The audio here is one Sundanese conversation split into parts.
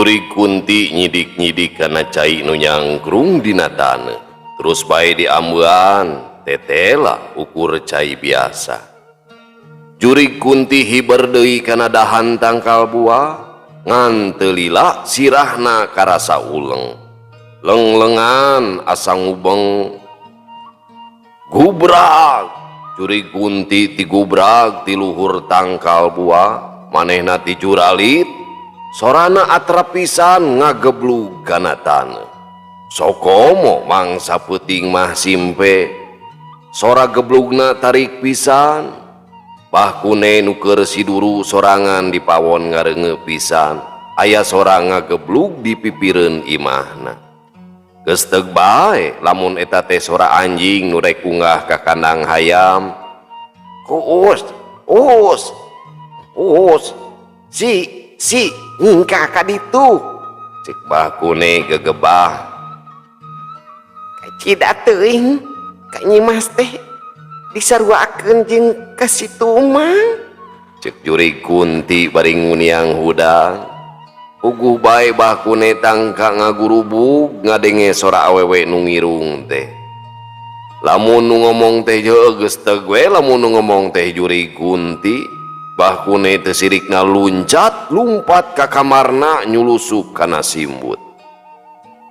Juri Kunti nyidik-nyidik karena cai nu nyangkrung dina taneuh. Terus bae diambean tetela ukur cai biasa. Juri Kunti hiber deui kana dahan tangkal buah, ngan teu lila sirahna karasa uleng. Leng-lengan asa ngubeng. Gubrak Juri Kunti ti gubrak ti luhur tangkal buah, manehna ti juralit. Sorana atrap pisan ngageblug kana taneuh. Sokomo mangsa peuting mah simpe. Sora geblugna tarik pisan. Bahkune nu keur siduru sorangan di pawon ngareungeub pisan. Aya sora ngageblug di pipireun imahna. Geus teug bae lamun eta teh sora anjing nu rek unggah ka kandang hayam. Uus, uus, uus, si ngingka ka ditu, cek bahkune gegebah. Cida teuing ka Nyi Mas teh disaruakeun jeung ka situ mang, cek Juri Kunti bari nguniang hudang. Puguh bae bahkune tangka ngagurubug ngadenge sora awewe nu ngirung teh. Lamun nu ngomong teh geus teug we lamun nu ngomong teh Juri Kunti. Bahkune teu sirikna luncat lumpat ka kamarna nyulusup kana simbut.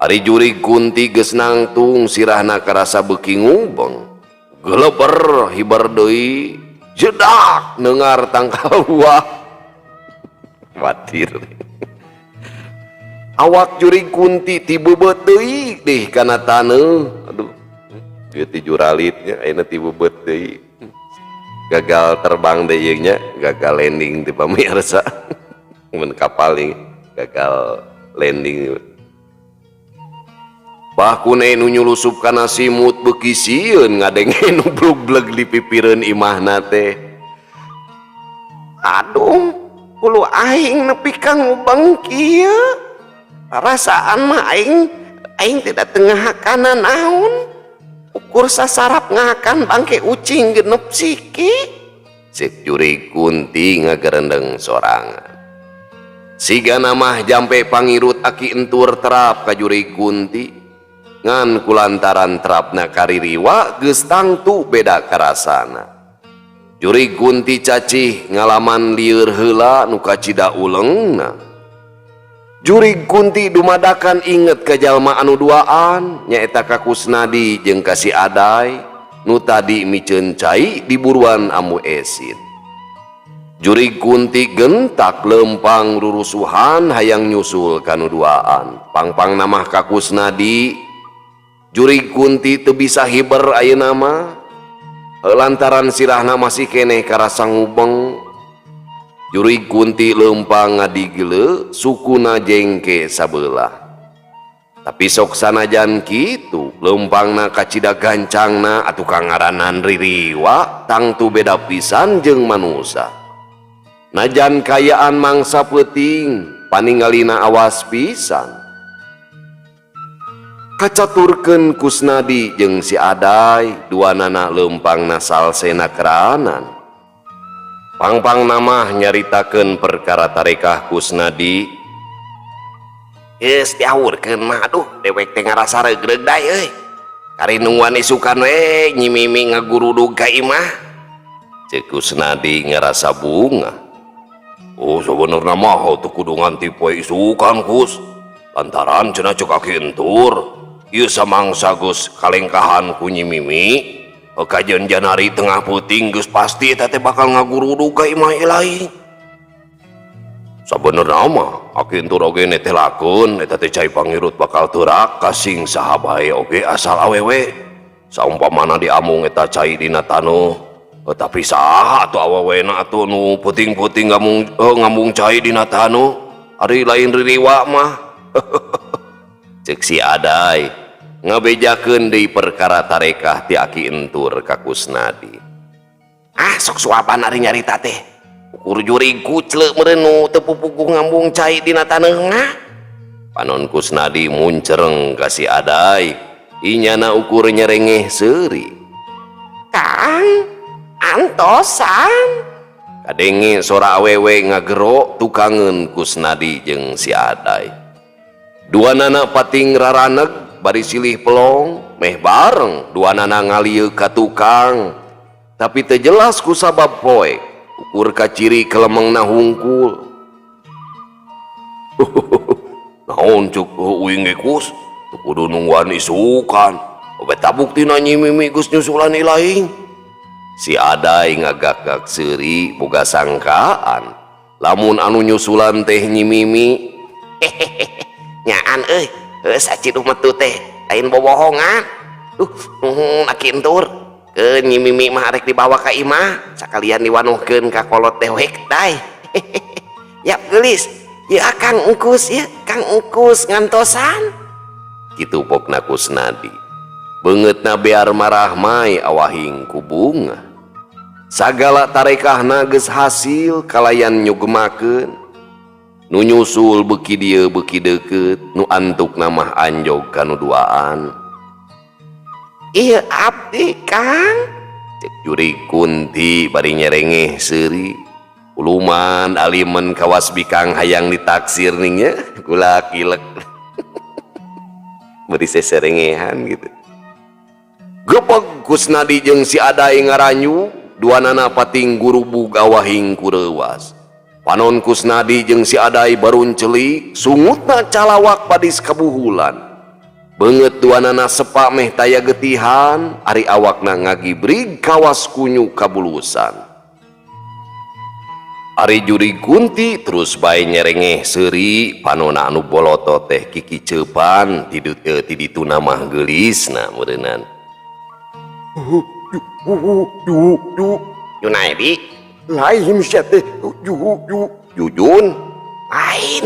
Ari Juri Kunti geus nangtung sirahna karasa beuki ngubeng. Geleber hiber deui jedak neungar tangkal buah. Watir. Awak Juri Kunti ti beubeut deui deh kana taneuh. Aduh. Ieu ti juralitnya ayeuna ti beubeut deui. Gagal terbang deh nya, gagal landing di pamirsa. Mun kapal ini gagal landing. Bahkune nu nyulusup kana simut beuki sieun ngadenge nu blugbleg di pipireun imahna teh. Aduh, ulu aing nepi ka ngubeng kieu. Rasaan mah aing tidak tengah kana naon. Ukur sasarap ngakan bangke ucing genep siki, cek Juri Kunti ngagerendeng sorangan. Siga namah jampe pangirut aki entur terap ka Juri Kunti, ngan kulantaran terapna kaririwa geus tangtu beda karasana. Juri Kunti cacih ngalaman lieur heula nu kacida ulengna. Juri Kunti dumadakan inget ka jalma anu duaan nyaeta ka Kusnadi jeung ka si Adai nu tadi miceun cai di buruan Ambu Esin. Juri Kunti gentak lempang rurusuhan hayang nyusul ka nu duaan. Pangpang namah ka Kusnadi. Juri Kunti teu bisa hiber ayeuna mah lantaran sirahna masih keneh karasa ngubeng. Juri Kunti lempang ngadigeuleu sukuna jengke sabelah. Tapi sok sanajan kitu lempangna kacida gancangna atuh kangaranan ririwa tangtu beda pisan jeung manusa. Najan kayaan mangsa peuting paningalina awas pisan. Kacaturkeun Kusnadi jeung si Adai duanana lempangna salsena keranan. Pangpang namah nyaritakeun perkara tarekah Kusnadi. Geus diaurkeun mah aduh dewek teh ngarasa regreg dae euy. Kari nungguan isukan we Nyi Mimi ngagurudug ka imah. Ceuk Kusnadi ngarasa bunga. Oh sabenerna mah teu kudu nganti poe isukan Kus. Lantaran cenah ceuk aki entur ieu samangsa geus kalengkahan ku Nyi Mimi. Kajian janari tengah puting geus pasti eta teh bakal ngagurudug ka imah ilahi. Sabenerna mah aki entur oge netelakeun eta teh cai pangirut bakal teurak ka sing saha bae oge asal awewe. Saumpamana diamung eta cai dina taneuh, tapi saha atuh awewena atuh nu puting-puting ngambung cai dina taneuh, ari lain ririwa mah. Ceuk si Adai ngabejakeun deui perkara tarekah ti aki entur ka Kusnadi. Ah sok suapan ari nyarita teh. Ukur Juri kucleu meureun nu teu pupuguh ngambung cai dina taneungna. Panon Kusnadi muncereng ka si Adai, inyana ukur nyerengeh seuri. Kang, antosan. Kadenge sora awewe ngagero tukangeun Kusnadi jeung si Adai. Dua nana pating raraneg bari silih pelong meh bareng dua nana ngalieu ka tukang tapi teu jelas ku sabab poek ukur ka ciri kelemengna hungkul. Naon cuk uing ge Kus teu kudu nungguan isukan beta buktina Nyi Mimi geus nyusulan ilaing. Si Aday ngagak-gak seuri boga sangkaan lamun anu nyusulan teh Nyi Mimi. Nyaan sacidu metu teh lain bobohongan. Nakintur ke Nyi Mimi mah arek dibawa ka imah sakalian diwanuhkeun ka kolot teh wek day. Yap gelis ya Kang Engkus ya Kang Engkus ngantosan Kitu pokna Kusnadi beungeutna bear marah mai awahing ku bunga. Sagala tarekahna geus hasil kalayan nyugemakeun nu nyusul beuki dieu beuki deukeut nu antukna mah anjog kanu duaan. Ieu abdi Kang Cek Jurig Kunti bari nyerengeh seuri uluman alimen kawas bikang hayang ditaksir ning nya gula kilek. Bari seserengehan gitu. Gepeg Kusnadi jeung si Aday ngaranyu dua nana pating gurubug awahing kureuwas. Panon Kusnadi jeung si Aday barun celik sungutna calawak padis kabuhulan. Beungeut dua nana sepa meh taya getihan ari awakna ngagibrig kawas kunyu kabulusan. Ari Jurig Kunti terus bae nyerengeh seuri panona anu boloto teh kiki ceupan ti dituna mah geulisna meureunana. Junaidi Lain sia teh Jujun lain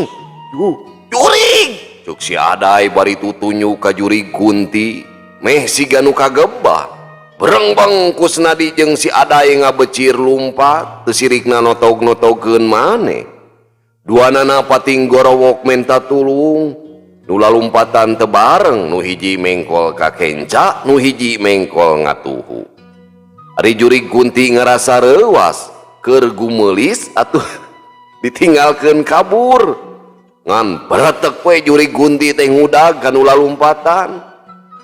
Jurig cuk si Aday bari tutunyu ka Jurig Kunti meh siga nu kagebah. Berengbang Kusnadi jeung si Aday ngabecir lumpat teu sirikna notog-notogkeun maneh. Dua nana pating gorowok menta tulung nu lalumpatan teu bareng nu hiji mengkol ka kenca nu hiji mengkol ngatuhu. Ari Jurig Kunti ngerasa reuwas keur gumelis atuh ditinggalkeun kabur ngan baretek we Jurig Kunti teh ngudag kanu lalumpatan.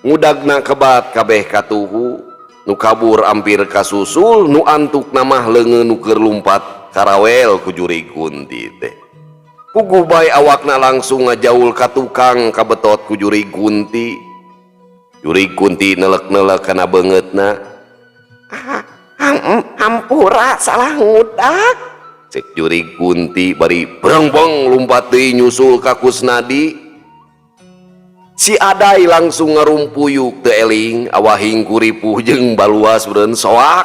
Ngudagna kebat kabeh katuhu nu kabur ampir kasusul nu antukna mah leungeun nu keur lumpat karawel ku Jurig Kunti teh. Puguh bae awakna langsung ngajaul ka tukang kabetot ku Jurig Kunti. Jurig Kunti nelek-nelek kana beungeutna. Hampura salah ngudag Cek Jurig Kunti bari berengbang lumpat deui nyusul ka Kusnadi. Si Aday langsung ngarumpuyuk teu eling awahing kuripuh jeung baluas beureun soak.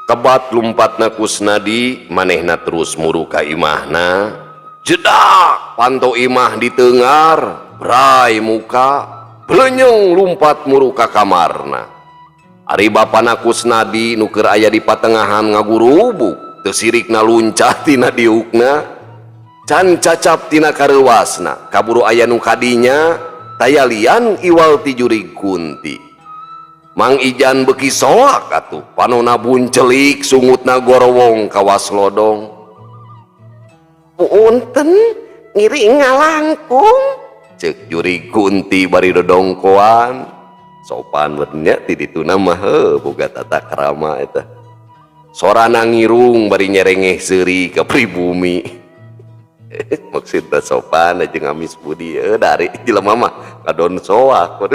Kebat lumpatna Kusnadi manehna terus muru ka imahna. Jedak panto imah di teungar brai muka belenyeng lumpat muru ka kamarna. Ari bapana Kusnadi nu keur aya di patengahan ngagurubuk teu sirikna luncah tina diukna can cacap tina kareuwasna kaburu aya nu kadinya taya lian iwal ti Jurig Kunti. Mang Ijan beuki soak atuh panonna buncelik sungutna gorowong kawas lodong. Punten ngiring ngalangkung Cek Jurig Kunti bari dodongkoan sopan betnya ti dituna mah boga tata krama eta. Sorana ngirung bari nyerengeh seuri ka pribumi. Maksudna sopan aja ngamis budi dari jelema mah kadon soak.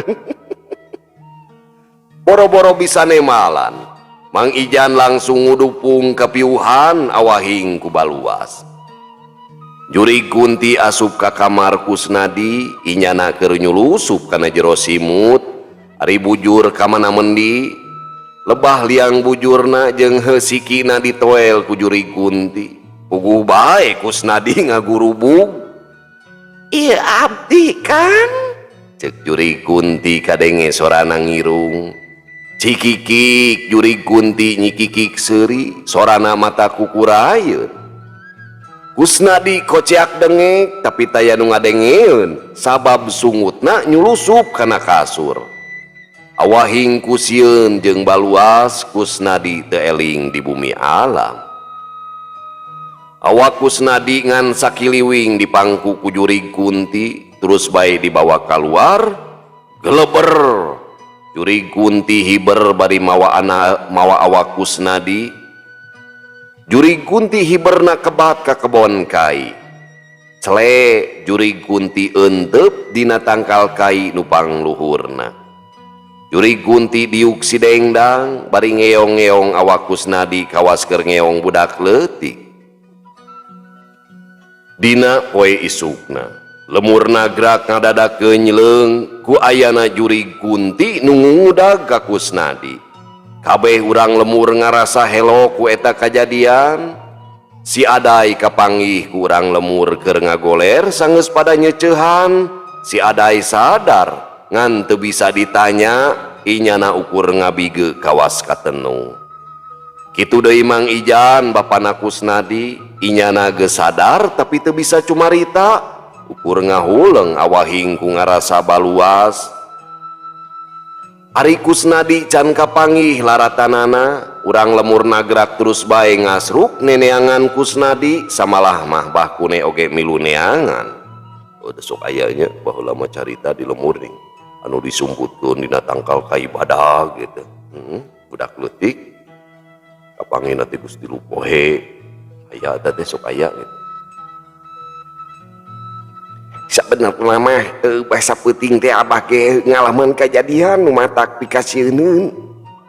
Boro-boro bisa nemalan Mang Ijan langsung ngudupung kapiuhan awahing ku baluas. Jurig Kunti asup ka kamar Kusnadi inyana keur nyulusup kana jero simut. Ari bujur ka mana mendi lebah liang bujurna jeung heusikina ditoel ku Jurig Kunti. Puguh bae Kusnadi ngagurubug. Ieu abdi kan Cek Jurig Kunti kadenge sorana ngirung. Cikikik Jurig Kunti nyikikik seuri sorana mata kukurayeun. Kusnadi koceak dengek tapi taya nu ngadengeun sabab sungutna nyulusup kana kasur. Awahing kusieun jeung baluas Kusnadi teu eling di bumi alam. Awak Kusnadi ngan sakiliwing dipangku ku Jurig Kunti, terus bae dibawa keluar, geleber. Jurig Kunti hiber bari mawa awak Kusnadi. Jurig Kunti hiberna kebat ka kebon kai. Cele Jurig Kunti entep dina tangkal kai nupang luhurna. Jurig Kunti diuk si dengdang bari ngeong-ngeong awak Kusnadi kawas keur ngeong budak leutik. Dina poe isukna lemur nagrak ngadadakeun leung ku ayana Jurig Kunti nu ngudag ka Kusnadi. Kabeh urang lemur ngarasa helo ku eta kajadian. Si Aday kapanggih ku urang lemur keur ngagoler sanggeus pada nyeuceuhan. Si Aday sadar ngan teu bisa ditanya, inyana ukur ngabige kawas katenu. Kitu deui Mang Ijan bapana Kusnadi, inyana geus sadar tapi teu bisa cumarita, ukur ngahuleung awahing ku ngarasa baluas. Ari Kusnadi can kapanggih laratanana, urang lemur nagrak terus bae ngasruk neneangan Kusnadi, samalah mah bahkune oge milu neangan. Sok aya nya baheula mah carita di lemur ning anu disumputkeun dina tangkal kai badag gitu. Budak leutik kapanggihna ti Gusti Lupohe aya eta teh sok aya gitu. Sabenerna mah basa peuting teh abah ge ngalaman kajadian nu matak pikasieun.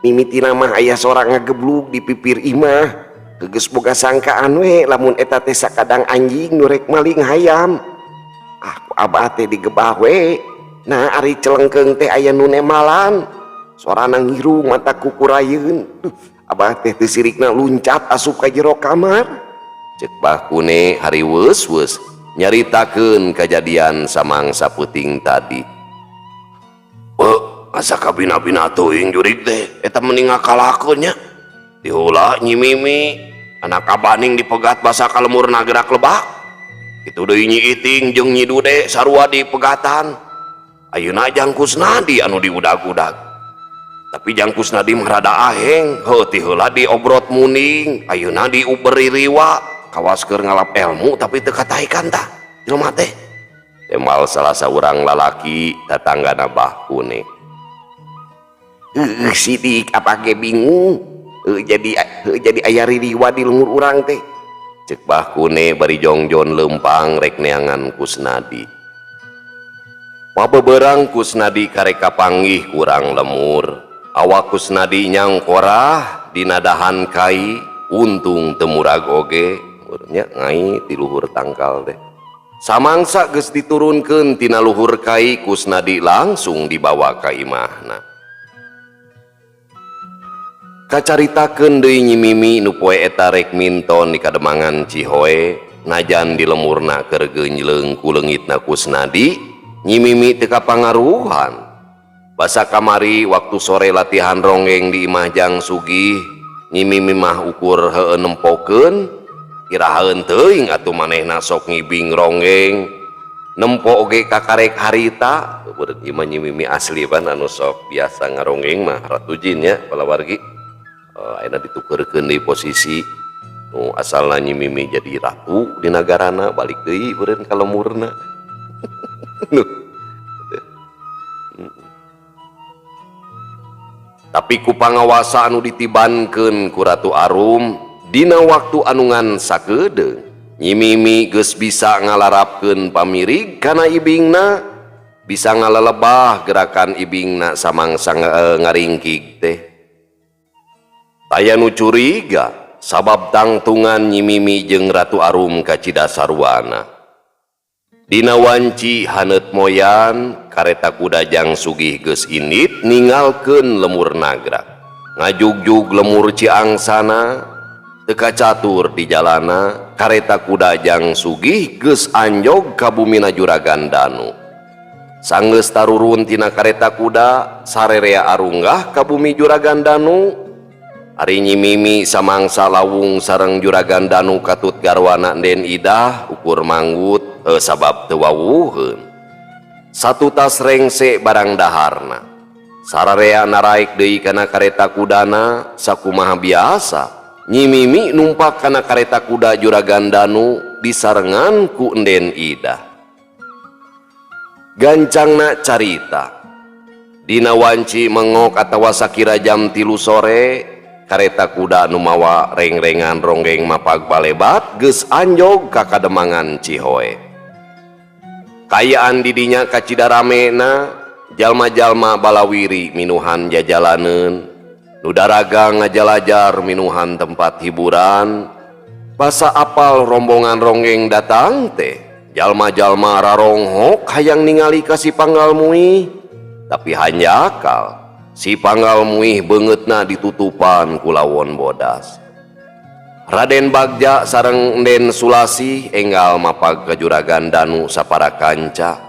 Mimitina mah aya sorang ngageblug di pipir imah. Geus boga sangkaan we lamun eta teh sakadang anjing nu rek maling hayam. Ku abah teh digebah we. Nah ari celengkeung teh aya nu nemalan. Sorana ngiru mata kukurayeun. Abah teh teu sirikna luncat asup ka jero kamar. Ceuk bahkune hari weus-weus nyaritakeun kajadian samangsa peuting tadi. Asa kabina-bina teuing Jurig teh eta mending ngakalakeun nya. Diheula Nyi Mimi anak abaning dipegat basa ka lemur nagrak lebak. Kitu deui Nyi Iting jeung Nyi Dude sarua dipegatan. Ayeuna Jang Kusnadi anu diudag-udag. Tapi Jang Kusnadi mah rada aheng, heuti heula diobrot muning, ayeuna diuberi riwa, kawas keur ngalap ilmu tapi teu kataikan tah jelema teh. Temal salah saurang lalaki tatanggana bahkune. Sidik apa ge bingung, jadi aya riwa di leungur urang teh. Ceuk bahkune bari jongjon leumpang rek neangan Kusnadi. Pabeberang Kusnadi karek kapanggih kurang lemur. Awak Kusnadi nyangkorah dina dahan kai, untung temurag oge, urnya ngai di luhur tangkal teh. Samangsa geus diturunkeun tina luhur kai, Kusnadi langsung dibawa ka imahna. Kacaritakeun deui Nyi Mimi nu poe eta rek minton di kademangan Cihoe, najan di lemurna keur geunjleung ku leungitna Kusnadi. Nyi Mimi teu kapangaruhan. Basa kamari waktu sore latihan ronggeng di imah Jang Sugih, Nyi Mimi mah ukur heueuh nempokeun, iraheun teuing atuh manehna sok ngibing ronggeng, nempo oge kakarek harita. Beureut ieu mah Nyi Mimi asli ban anu sok biasa ngaronggeng mah Ratu Jin nya palawargi. Ayeuna ditukeurkeun di posisi nu asalna Nyi Mimi jadi ratu di nagarana, balik deui beureun ka lemurna. Tapi ku pangawasa anu ditibankeun ku Ratu Arum dina waktu anungan sakedeung, Nyi Mimi geus bisa ngalarapkeun pamirig kana ibingna, bisa ngalalebah gerakan ibingna samangsa ngaringkig teh. Aya nu curiga sabab tangtungan Nyi Mimi jeung Ratu Arum ka Cidasarwana. Dina wanci haneut moyan kareta kuda Jang Sugih geus indit ningalkeun lemur nagrak. Ngajugjug lemur Ciangsana teu kacatur di jalana, kareta kuda Jang Sugih geus anjog ka bumina Juragan Danu. Sanggeus tarurun tina kareta kuda sarerea arunggah ka bumi Juragan Danu. Ari Nyi Mimi samangsa lawung sareng Juragan Danu katut garwana Den Idah ukur manggut sabab teu wawuheun. Satu tas rengse barang daharna. Sararea naraik deui kana kareta kudana sakumaha biasa. Nyi Mimi numpak kana kareta kuda Juragan Danu disarengan ku Enden Ida. Gancangna carita dina wanci mengok atawa sakira jam 3 sore kareta kuda nu mawa reng-rengan ronggeng mapag balebat geus anjog ka Kademangan Cihoe. Kayaan didinya kacida ramena jalma-jalma balawiri minuhan jajalaneun nu daragang ngajalajar minuhan tempat hiburan. Basa apal rombongan ronggeng datang teh jalma-jalma raronghok hayang ningali ka si Panggal Muih, tapi hanjakal si Panggal Muih beungeutna ditutupan ku lawon bodas. Raden Bagja sareng Enden Sulasih enggal mapag ka Juragan Danu saparakanca.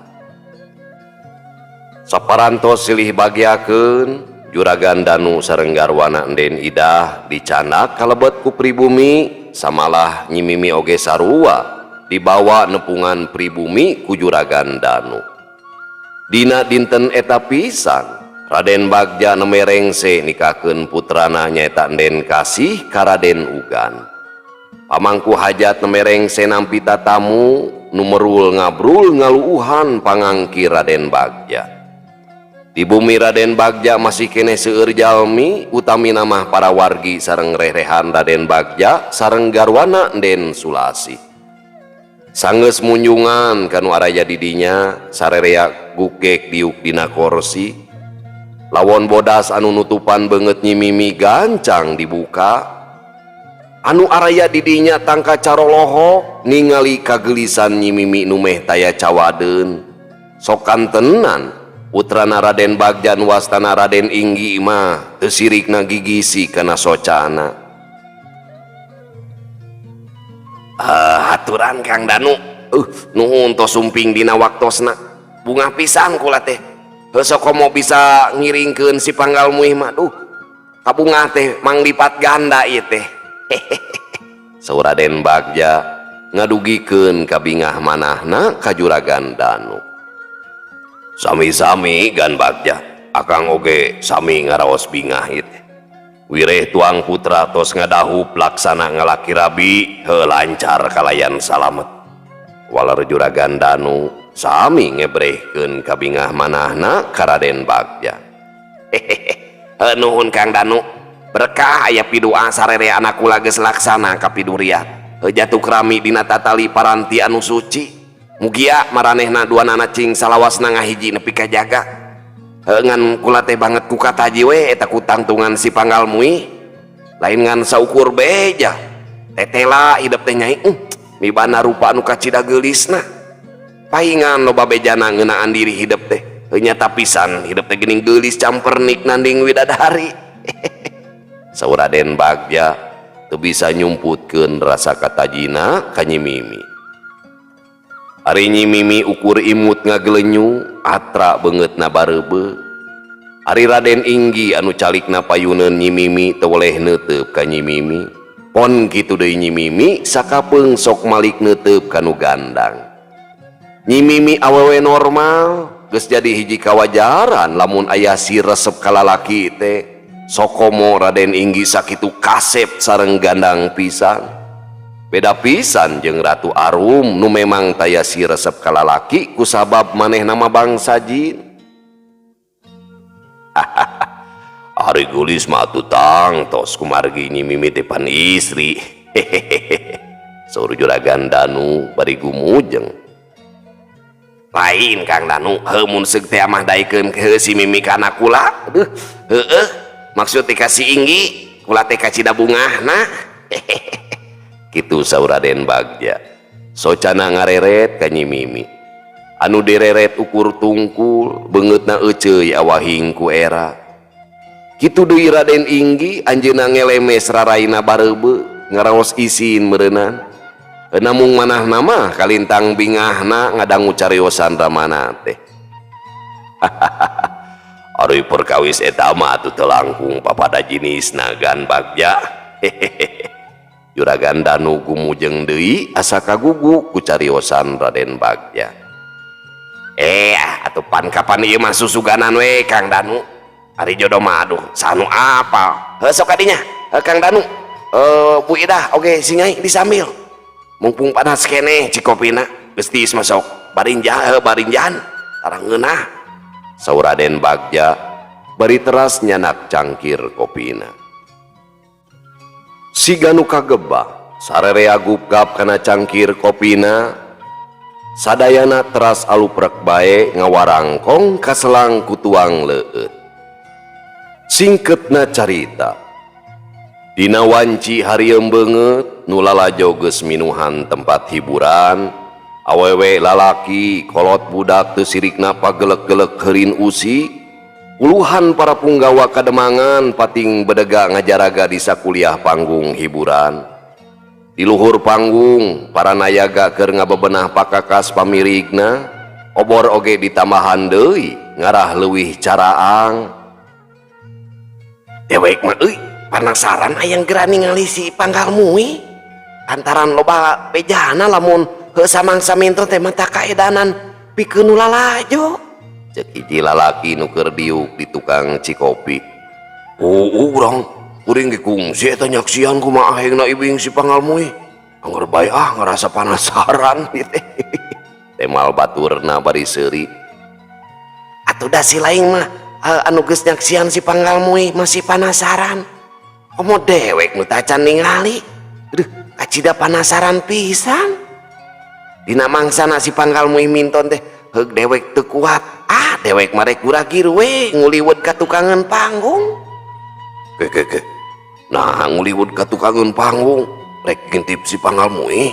Saparantos silih bagyakeun Juragan Danu sareng garwana Enden Ida dicanak kalebet ku pribumi, samalah Nyi Mimi oge sarua dibawa nepungan pribumi ku Juragan Danu. Dina dinten eta pisan Raden Bagja nemerengse nikahkeun putrana nyaeta Enden Kasih ka Raden Ugan. Pamangku hajat nemerengse nampi tatamu numerul ngabrul ngaluuhan pangangki Raden Bagja. Di bumi Raden Bagja masih kene seueur jalmi utami nama para wargi sareng rerehan Raden Bagja sareng garwana Enden Sulasih. Sanggeus munjungan kanu araya didinya sarerea gukek diuk dina kursi. Lawon bodas anu nutupan beungeut Nyi Mimi gancang dibuka. Anu araya didinya tangka carolohok ningali kagelisan Nyi Mimi nu meh taya cawadeun. Sokan tenan putrana Raden Bagja nu wastana Raden Inggi mah teu sirikna gigisi kana socana. Haturan Kang Danu, nuhun tos sumping dina waktosna bunga pisan kula teh. Sok komo bisa ngiringkeun si Panggal Muih mah kabunga teh mang lipat ganda ieu teh. Saur Raden Bagja ngadugikeun ka bingah manahna ka Juragan Danu. Sami-sami Gan Bagja, akang oge sami ngaraos bingah ieu teh. Wireh tuang putra tos ngadahup laksana ngalaki rabi lancar kalayan salamet. Walar Juragan Danu sami ngebrehkeun ka bingah manahna ka Raden Bagja. Nuhun Kang Danu, berkah aya pidua sarere anak kula geus laksana ka piduriat. Jatuh krami dina tatali paranti anu suci. Mugia maranehna duanana cing salawasna ngahiji nepi ka jaga. Ngan kula teh banget ku kataji we eta ku tangtungan si Panggal Muih. Lain ngan saukur beja. Tetela hidup teh nyai mibana rupa anu kacida geulisna. Paingan loba bejana ngeunaan diri hidup teh. Nyata pisan hidup teh geuning geulis campernik nanding widadari. Saur Raden Bagja teu bisa nyumputkeun rasa katajina ka Nyi Mimi. Ari Nyi Mimi ukur imut ngagelenyu atra beungeutna bareube. Ari Raden Inggi anu calikna payuneun Nyi Mimi teu woleh neuteup ka Nyi Mimi. Pon kitu deui Nyi Mimi sakapeung sok malik neuteup kanu gandang. Nyi Mimi awewe normal geus jadi hiji kawajaran lamun aya si resep ka lalaki teh. Sokomo Raden Inggi sakitu kasep sareng gandang pisan. Beda pisan jeung Ratu Arum nu memang taya si resep ka lalaki kusabab maneh nama bangsa jin. Ari gulis mah tutang tos kumargi Nyi Mimi teh pan istri. Saur Juragan Danu bari gumujeng. Lain Kang Danu, mun seug teh mah daekeun ke si Mimi ka anak kula. Maksud teh ka si Inggi, kula teh kacida bungahna. Kitu saur Raden Bagja. Socana ngareret ka Nyi Mimi. Anu direret ukur tungkul beungeutna euceuy awahing ku era. Kitu deui Raden Inggi anjeunna ngelemes raraina bareube ngaraos isin meureunana. Namung manahna mah kalintang bingahna ngadangu cariosan ramana teh. Ari perkawis eta mah atuh teu langkung papada jinisna Gan Bagja. Juragan Danu gumujeng deui asa kagugu ku cariosan Raden Bagja. Atuh pan kapan ieu mah susuganan we Kang Danu. Ari jodoh mah aduh sanu apal. Sok kadinya Kang Danu. Bu Ida oke sinyai disambil mumpung panas kene cikopina gestis masuk barinjan tarang ngeunah saur Raden Bagja bari teras nyanak cangkir kopina siga nu kagebah sarerea gupgap kana cangkir kopina sadayana teras aluprek bae ngawarangkong kaselang kutuang leueut singketna carita dina wanci hariem beungeut nu lalajo geus minuhan tempat hiburan awewe lalaki kolot budak teu sirikna pagelek-gelek heurin usi puluhan para punggawa kademangan pating bedega ngajaraga di sakuliah panggung hiburan di luhur panggung para nayaga keur ngabebenah pakakas pamirigna obor oge ditambahan deui ngarah leuwih caraang dewek mah euy penasaran ayang gerani ngalisi panggal mui antaran loba bejana lamun heuh samangsa minto teh mata kaedanan pikeun nu lalajo cek hiji lalaki nu keur diuk di tukang cikopi urang kuring dikungsi eta nyaksian kumaha ayeuna ibing si panggal mui anggar bae ngarasa penasaran temal baturna bari seuri atuh da si laing mah anu geus nyaksian si panggal mui masih penasaran komo dewek nu tacan ningali kacida penasaran pisan dina mangsana si panggal mui minton teh heug dewek teu kuat dewek marek guragir we nguliwet ka tukangan panggung ke nah nguliwet ka tukangan panggung rek ngintip si panggal mui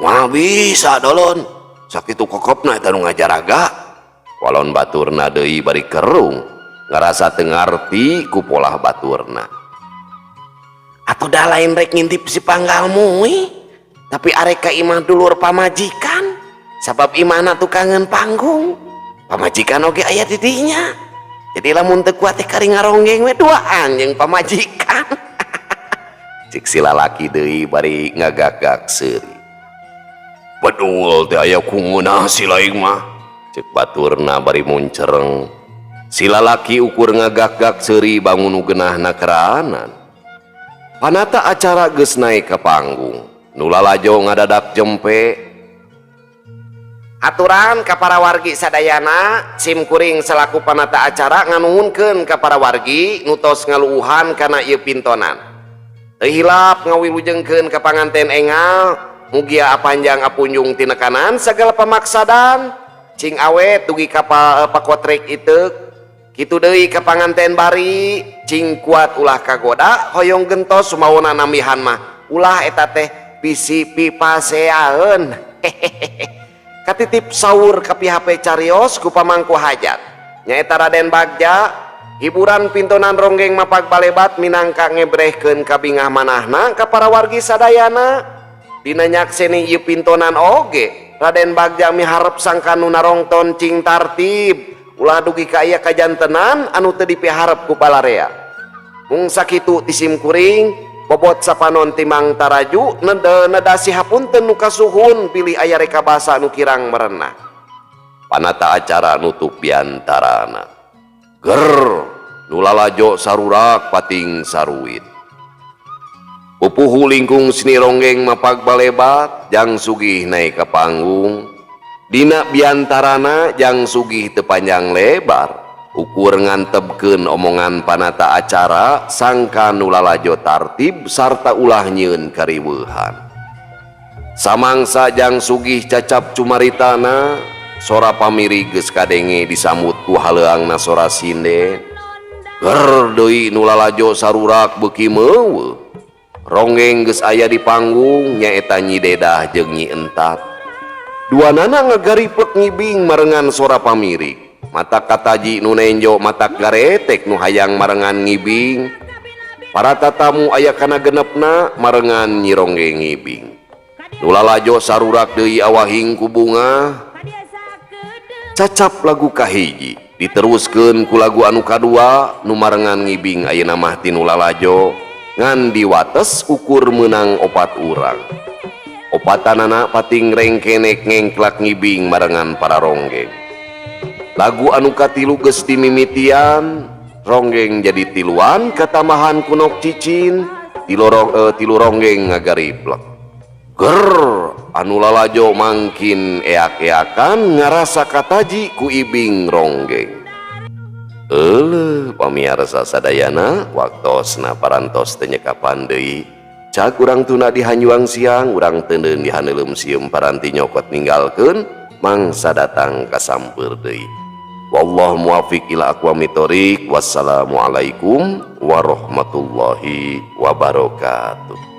moal bisa dolon sakitu kokopna eta nu ngajaraga walon baturna deui bari kerung ngarasa teu ngarti ku polah baturna atau dah lain rek ngintip si panggal mui tapi arek ka imah dulur pamajikan sabab imahna tukangan panggung pamajikan oge aya di dinya jadi lamun teu kuat teh kari ngaronggeng we duaan jeung pamajikan cik si lalaki deui bari ngagagak seuri betul teh aya kumaha si laing mah cek baturna bari muncereng si lalaki ukur ngagagak seuri bangun geunahna keraanan panata acara geus naik ke panggung nu lalajo ngadadak jempe aturan ka para wargi sadayana sim kuring selaku panata acara nganuhunkeun ka para wargi nu tos ngaluuhan kana ieu pintonan teu hilap ngawilujengkeun ka panganten engal mugia apanjang apunjung tinekanan sagala pamaksadan cing awet dugi ka pakotrek iteuk kitu deui ka panganten bari cing kuat ulah kagoda hoyong gentos sumawana namihan mah ulah eta teh bisi pipaseaeun katitip saur ka pihape carios ku pamangku hajat nyaeta Raden Bagja hiburan pintonan ronggeng mapag balebat minangka ngebrehkeun ka bingah manahna ka para wargi sadayana dina nyakseni ieu pintonan oge Raden Bagja miharep sangka nu narongton cing tartib ulah dugi ka aya kajantenan anu teu dipiharep ku palarea mung sakitu tisim kuring bobot sapanon timang taraju nedasi hapunten nu kasuhun pilih aya reka basa nu kirang merenah panata acara nutup biantarana ger nu lalajo sarurak pating saruit pupuhu lingkung seni ronggeng mapag balebat jang sugih naik ke panggung dina biantarana jang sugih tepanjang lebar ukur ngantebkeun omongan panata acara sangka nu lalajo tartib sarta ulah nyieun kariweuhan samangsa jang sugih cacap cumaritana sora pamiri geus kadenge disambut ku haleuangna sora sinden ger deui nu lalajo sarurak beuki meuweuh ronggeng geus aya di panggung nyaeta Nyi Dedah jeung Nyi Entat duanana ngagariplek ngibing marengan sora pamirig mata kataji nu nenjo mata garetek nu hayang marengan ngibing para tatamu aya kana genepna marengan Nyi Ronggeng ngibing nu lalajo sarurak deui awahing ku bunga cacap lagu kahiji diteruskeun ku lagu anu kadua nu marengan ngibing ayeuna mah ti nu lalajo ngan diwates ukur menang opat urang opatanana pating rengkenek ngengklak ngibing marengan para ronggeng lagu anu katilu geus dimimitian ronggeng jadi tiluan katamahan kunok cicin tilu ronggeng ngagariplek. Ger anu lalajo mangkin eak-eakan ngarasa kataji ku ibing ronggeng. Pamirsa sadayana waktosna parantos teu nyekapan deui. Cak urang tuna di Hanyuang Siang, urang teuneun di Haneuleum Sieum paranti nyokot ninggalkeun mangsa datang kasampeur deui. Wallahu muwaffiq ila aqwamit thoriq. Wassalamualaikum warahmatullahi wabarakatuh.